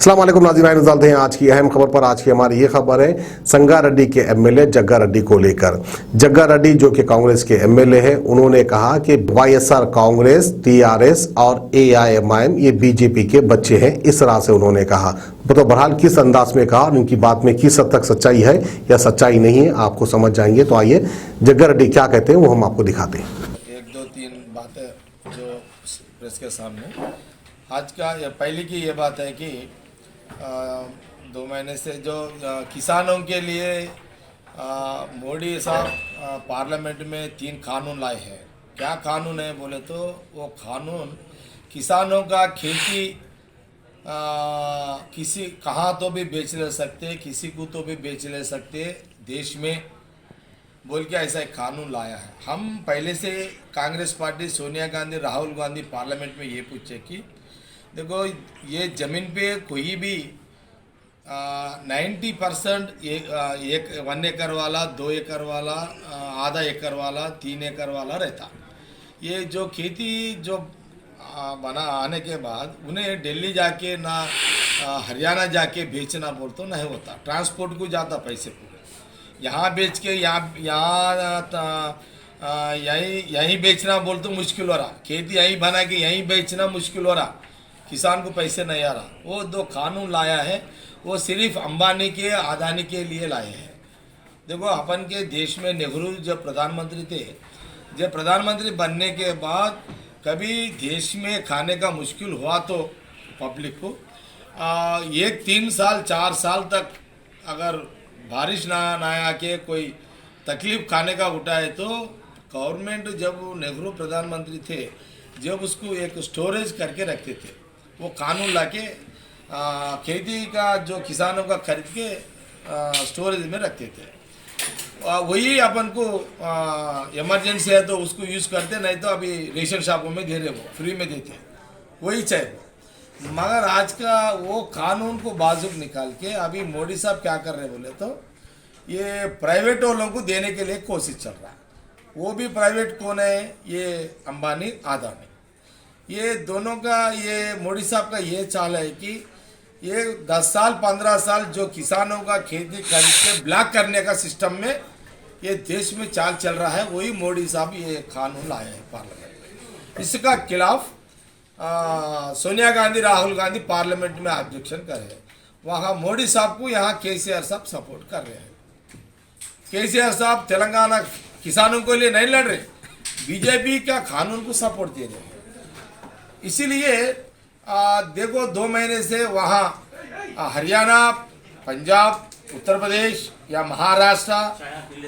अस्सलाम वालेकुम नाज़रीन, नज़र हैं आज की अहम खबर पर। आज की हमारी ये खबर है संगारेड्डी के एमएलए जग्गा रेड्डी को लेकर। जग्गा रेड्डी जो कि कांग्रेस के एमएलए हैं, उन्होंने कहा कि वाईएसआर कांग्रेस, टीआरएस और एआईएमआईएम ये बीजेपी के बच्चे हैं। इस तरह से उन्होंने कहा। तो बहरहाल किस अंदाज में कहा और उनकी बात में किस हद तक सच्चाई है या सच्चाई नहीं है, आपको समझ जाएंगे। तो आइए जग्गा रेड्डी क्या कहते हैं वो हम आपको दिखाते हैं। एक दो तीन बातें जो प्रेस के सामने आज का पहले की ये बात है कि 2 महीने से जो किसानों के लिए मोदी साहब पार्लियामेंट में 3 कानून लाए हैं। क्या कानून है बोले तो वो कानून किसानों का खेती किसी कहाँ तो भी बेच ले सकते, किसी को तो भी बेच ले सकते देश में बोल के ऐसा एक कानून लाया है। हम पहले से कांग्रेस पार्टी सोनिया गांधी, राहुल गांधी पार्लियामेंट में ये पूछे कि देखो ये ज़मीन पे कोई भी 90% एक 1 एकड़ वाला, 2 एकड़ वाला, आधा एकड़ वाला, 3 एकड़ वाला रहता। ये जो खेती जो बना आने के बाद उन्हें दिल्ली जाके ना हरियाणा जाके बेचना बोल तो नहीं होता, ट्रांसपोर्ट को जाता पैसे पूरे। यहाँ बेच के यहीं बेचना बोल तो मुश्किल हो रहा, खेती यहीं बना के यहीं बेचना मुश्किल हो रहा, किसान को पैसे नहीं आ रहा। वो 2 कानून लाया है, वो सिर्फ अंबानी के, अदानी के लिए लाए हैं। देखो अपन के देश में नेहरू जब प्रधानमंत्री थे, जब प्रधानमंत्री बनने के बाद कभी देश में खाने का मुश्किल हुआ तो पब्लिक को 3 साल 4 साल तक अगर बारिश ना आके कोई तकलीफ खाने का उठाए तो गवर्नमेंट जब नेहरू प्रधानमंत्री थे जब उसको एक स्टोरेज करके रखते थे। वो कानून लाके खेती का जो किसानों का खरीद के स्टोरेज में रखते थे। वही अपन को इमरजेंसी है तो उसको यूज़ करते, नहीं तो अभी रेशन शॉपों में दे रहे, वो फ्री में देते हैं, वही चाहिए। मगर आज का वो कानून को बाजुक निकाल के अभी मोदी साहब क्या कर रहे बोले तो ये प्राइवेट वालों को देने के लिए कोशिश चल रहा है। वो भी प्राइवेट कौन है? ये अंबानी, अदानी। ये दोनों का, ये मोदी साहब का ये चाल है कि ये 10 साल 15 साल जो किसानों का खेती खरीद के ब्लॉक करने का सिस्टम में ये देश में चाल चल रहा है। वही मोदी साहब ये कानून लाए हैं पार्लियामेंट में। इसका खिलाफ सोनिया गांधी, राहुल गांधी पार्लियामेंट में ऑब्जेक्शन कर रहे हैं। वहाँ मोदी साहब को यहाँ केसीआर साहब सपोर्ट कर रहे हैं। केसीआर साहब तेलंगाना किसानों के लिए नहीं लड़ रहे, बीजेपी का कानून को सपोर्ट दे रहे हैं। इसीलिए देखो 2 महीने से वहाँ हरियाणा, पंजाब, उत्तर प्रदेश या महाराष्ट्र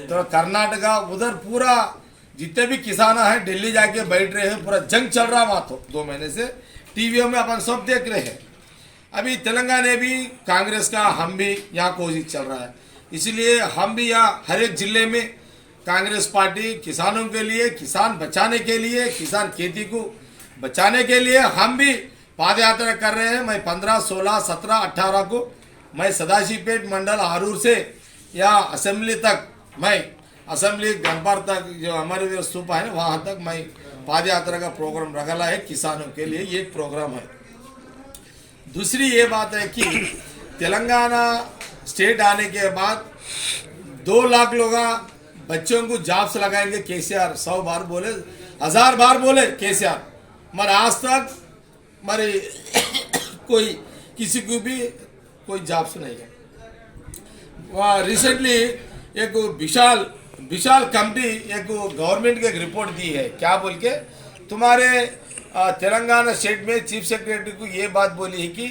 तो कर्नाटका, उधर पूरा जितने भी किसान हैं दिल्ली जाके बैठ रहे हैं, पूरा जंग चल रहा वहाँ। तो 2 महीने से टीवीओ में अपन सब देख रहे हैं। अभी तेलंगाना भी कांग्रेस का, हम भी यहाँ कोशिश चल रहा है। इसलिए हम भी यहाँ हर एक जिले में कांग्रेस पार्टी किसानों के लिए, किसान बचाने के लिए, किसान खेती को बचाने के लिए हम भी पाद यात्रा कर रहे हैं। मैं 15, 16, 17, 18 को मैं सदाशिवपेट मंडल आरूर से या असेंबली तक, मैं असेंबली गनपार तक जो हमारे स्तूपा है वहाँ तक मैं पाद यात्रा का प्रोग्राम रखा है किसानों के लिए। ये प्रोग्राम है। दूसरी ये बात है कि तेलंगाना स्टेट आने के बाद 2 लाख लोग बच्चों को जॉब्स लगाएंगे केसीआर। 100 बार बोले, 1000 बार बोले केसीआर, मगर आज तक हमारे कोई किसी को भी कोई जॉब्स नहीं है। वहाँ रिसेंटली एक विशाल कंपनी एक गवर्नमेंट की एक रिपोर्ट दी है। क्या बोल के तुम्हारे तेलंगाना स्टेट में चीफ सेक्रेटरी को ये बात बोली है कि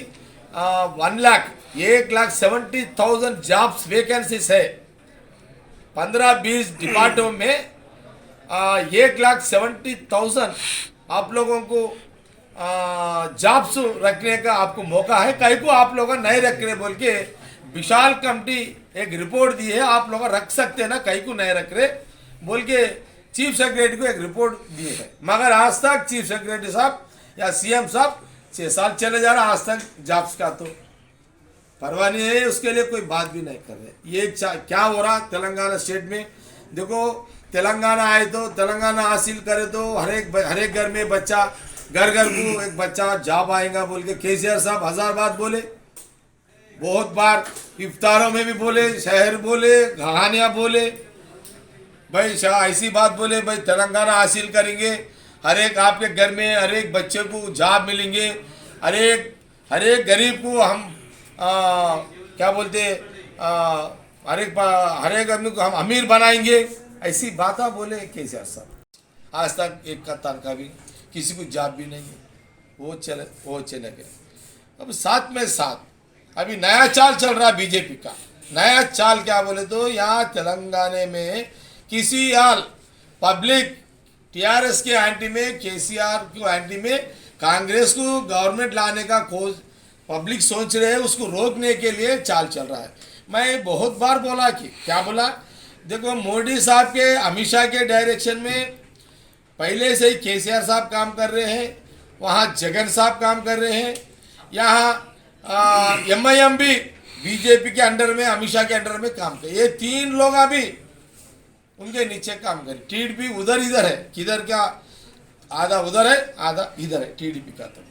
1,70,000 जॉब्स वैकेंसीज है। 15-20 डिपार्टमेंटों में 1,70,000 आप लोगों को जॉब्स रखने का आपको मौका है। कहीं को आप लोग नहीं रख रहे बोल के विशाल कंपनी एक रिपोर्ट दी है। आप लोग रख सकते हैं ना, कहीं को नहीं रख रहे बोल के चीफ सेक्रेटरी को एक रिपोर्ट दी है। मगर आज तक चीफ सेक्रेटरी साहब या सीएम साहब 6 साल चले जा रहा, आज तक जॉब्स का तो परवाह नहीं है, उसके लिए कोई बात भी नहीं कर रहे। ये क्या हो रहा तेलंगाना स्टेट में? देखो तेलंगाना आए तो तेलंगाना हासिल करे तो हर एक घर में बच्चा, घर को एक बच्चा जॉब आएगा बोल के केसीआर साहब 1000 बात बोले। बहुत बार इफ्तारों में भी बोले, शहर बोले, कहानियाँ बोले, भाई ऐसी बात बोले, भाई तेलंगाना हासिल करेंगे, हर एक आपके घर में हर एक बच्चे को जॉब मिलेंगे, हर एक गरीब को हम क्या बोलते हर एक आदमी को हम अमीर बनाएंगे, ऐसी बातें बोले केसीआर साहब। आज तक एक का तनख्वाह भी, किसी को जॉब भी नहीं है, वो चले गए। अब साथ में साथ अभी नया चाल चल रहा बीजेपी का। नया चाल क्या बोले तो यहाँ तेलंगाना में किसी हाल पब्लिक टीआरएस के एंटी में, केसीआर को एंटी में, कांग्रेस को गवर्नमेंट लाने का खोज पब्लिक सोच रहे हैं, उसको रोकने के लिए चाल चल रहा है। मैं बहुत बार बोला कि क्या बोला, देखो मोदी साहब के, अमित शाह के डायरेक्शन में पहले से ही केसीआर साहब काम कर रहे हैं, वहाँ जगन साहब काम कर रहे हैं, यहाँ एमआईएम भी बीजेपी के अंडर में, अमित शाह के अंडर में काम कर, ये तीन लोग अभी उनके नीचे काम करें। टीडीपी उधर इधर है, किधर क्या, आधा उधर है आधा इधर है टीडीपी का। तो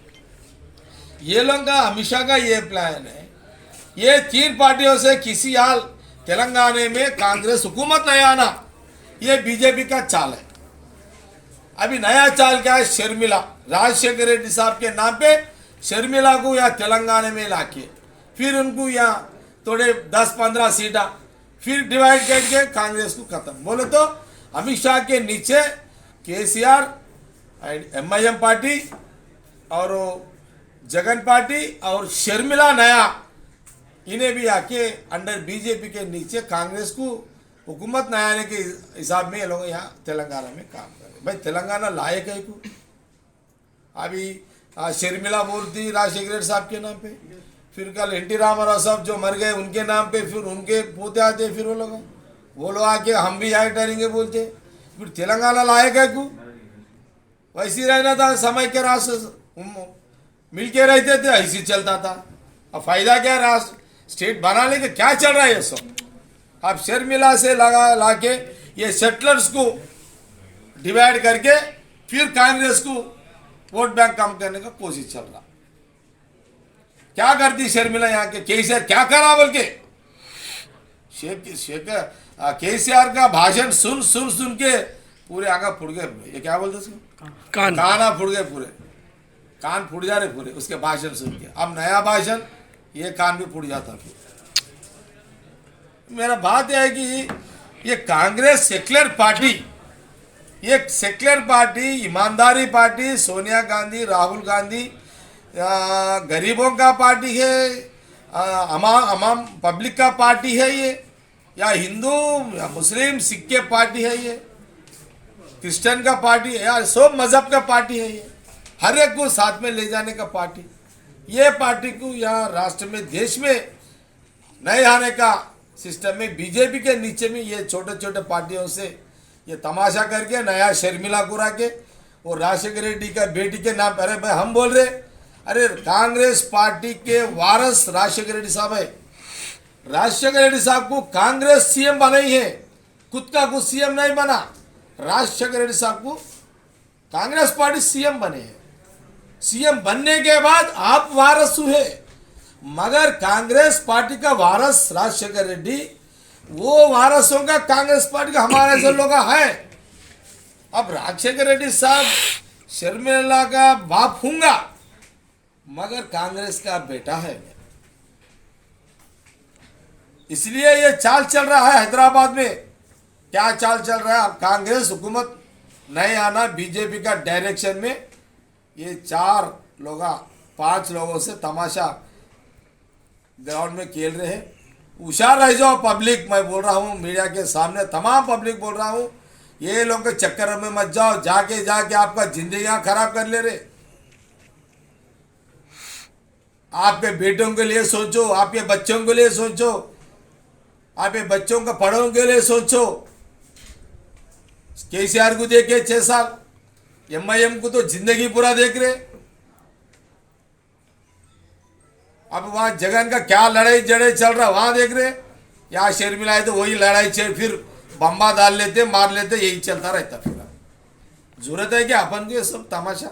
ये लोग का, अमित शाह का ये प्लान है, ये तीन पार्टियों से किसी हाल तेलंगाना में कांग्रेस हुकूमत नहीं आना, ये बीजेपी का चाल है। अभी नया चाल क्या है, शर्मिला, राजशेखर रेड्डी साहब के नाम पे शर्मिला को यहाँ तेलंगाना में लाके फिर उनको यहाँ थोड़े 10-15 सीटा फिर डिवाइड करके कांग्रेस को खत्म। बोले तो अमित शाह के नीचे केसीआर एंड एमआईएम पार्टी और जगन पार्टी और शर्मिला नया, इन्हें भी आके अंडर बीजेपी के नीचे कांग्रेस को हुकूमत न आने के हिसाब में ये लोग यहाँ तेलंगाना में काम कर रहे। भाई तेलंगाना लायक है को, अभी शर्मिला बोलती राजशेखर रेड्डी साहब के नाम पे, फिर कल एनटी रामाराव साहब जो मर गए उनके नाम पे, फिर उनके पोते आते, फिर वो लोग आके हम भी यहाँ डरेंगे बोलते। फिर तेलंगाना लायक है को, वैसे रहना था, समय के राष्ट्र मिल के रहते थे, ऐसे चलता था। अब फायदा क्या, राष्ट्र स्टेट बनाने के क्या चल रहा है ये सब। अब शर्मिला से ला के ये सेटलर्स को डिवाइड करके फिर कांग्रेस को वोट बैंक कम करने का कोशिश चल रहा। क्या करती शर्मिला यहाँ के, केसीआर क्या करा बोल के, केसीआर का भाषण सुन सुन सुन के पूरे आगा फुट गए, ये क्या बोलते उसको, काना फुट गए, पूरे कान फूट जा रहे पूरे उसके भाषण सुन के। अब नया भाषण, ये कान भी फूट जाता। फिर मेरा बात यह है कि ये कांग्रेस सेक्युलर पार्टी, ये सेक्युलर पार्टी, ईमानदारी पार्टी, सोनिया गांधी, राहुल गांधी, गरीबों का पार्टी है, अमाम पब्लिक का पार्टी है ये, या हिंदू या मुस्लिम सिख के पार्टी है ये, क्रिश्चियन का पार्टी है, या सब मजहब का पार्टी है ये, हर एक को साथ में ले जाने का पार्टी। ये पार्टी को यहाँ राष्ट्र में, देश में नए आने का सिस्टम में, बीजेपी के नीचे में ये छोटे छोटे पार्टियों से ये तमाशा करके नया शर्मिला को रखे और राजशेखर रेड्डी का बेटी के नाम पर, अरे भाई हम बोल रहे, अरे कांग्रेस पार्टी के वारस राजशेखर रेड्डी साहब है। राजशेखर रेड्डी साहब को कांग्रेस सीएम बनाई है, खुद का कुछ सीएम नहीं बना। राजशेखर रेड्डी साहब को कांग्रेस पार्टी सीएम बने हैं, सीएम बनने के बाद आप वारस हुए, मगर कांग्रेस पार्टी का वारस राजशेखर रेड्डी, वो वारसों का कांग्रेस पार्टी का हमारे से लोग है। अब राजशेखर रेड्डी साहब शर्मिला का बाप होगा, मगर कांग्रेस का बेटा है, इसलिए ये चाल चल रहा है हैदराबाद में। क्या चाल चल रहा है, कांग्रेस हुकूमत नहीं आना, बीजेपी का डायरेक्शन में ये 5 लोगों से तमाशा ग्राउंड में खेल रहे हैं। होशियार रह जाओ पब्लिक, मैं बोल रहा हूँ मीडिया के सामने, तमाम पब्लिक बोल रहा हूँ, ये लोग के चक्कर में मत जाओ, जाके आपका जिंदगियां खराब कर ले रहे। आपके बेटों के लिए सोचो, आपके बच्चों के लिए सोचो, आपके बच्चों का पढ़ों के लिए सोचो। केसीआर को देखे 6 साल, एमआईएम को तो जिंदगी पूरा देख रहे। अब वहां जगन का क्या लड़ाई जड़े चल रहा वहां देख रहे, यहाँ शर्मिला है तो वही लड़ाई चल, फिर बम्बा डाल लेते, मार लेते, यही चलता रहता। फिर जरूरत है कि अपन को ये सब तमाशा,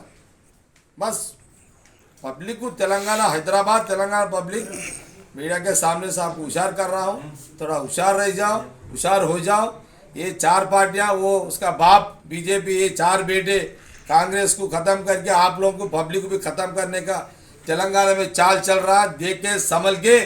बस पब्लिक को तेलंगाना, हैदराबाद तेलंगाना पब्लिक मीडिया के सामने से आपको होशियार कर रहा हूँ, थोड़ा होशियार रह जाओ, होशियार हो जाओ। ये 4 पार्टियां, वो उसका बाप बीजेपी, ये 4 बेटे कांग्रेस को ख़त्म करके आप लोगों को, पब्लिक को भी ख़त्म करने का तेलंगाना में चाल चल रहा। देख के संभल के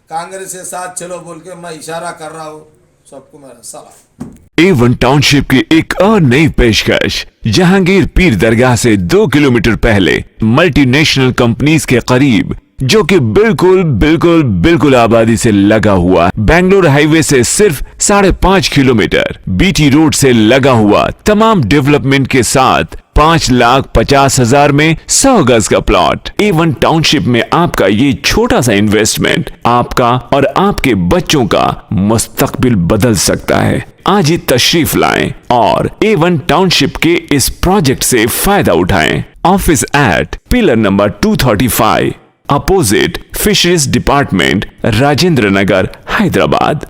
कांग्रेस के साथ चलो बोल के मैं इशारा कर रहा हूँ सबको, मेरा सलाम। A1 टाउनशिप की एक और नई पेशकश, जहांगीर पीर दरगाह से 2 किलोमीटर पहले मल्टीनेशनल कंपनीज के करीब, जो कि बिल्कुल आबादी से लगा हुआ, बेंगलुरु हाईवे से सिर्फ 5.5 किलोमीटर, बीटी रोड से लगा हुआ, तमाम डेवलपमेंट के साथ 5,50,000 में 100 गज का प्लॉट। A1 टाउनशिप में आपका ये छोटा सा इन्वेस्टमेंट आपका और आपके बच्चों का मुस्तकबिल बदल सकता है। आज ही तशरीफ लाएं और A1 टाउनशिप के इस प्रोजेक्ट से फायदा उठाएं। Office at pillar number 235, opposite fisheries department, Rajendra Nagar, Hyderabad.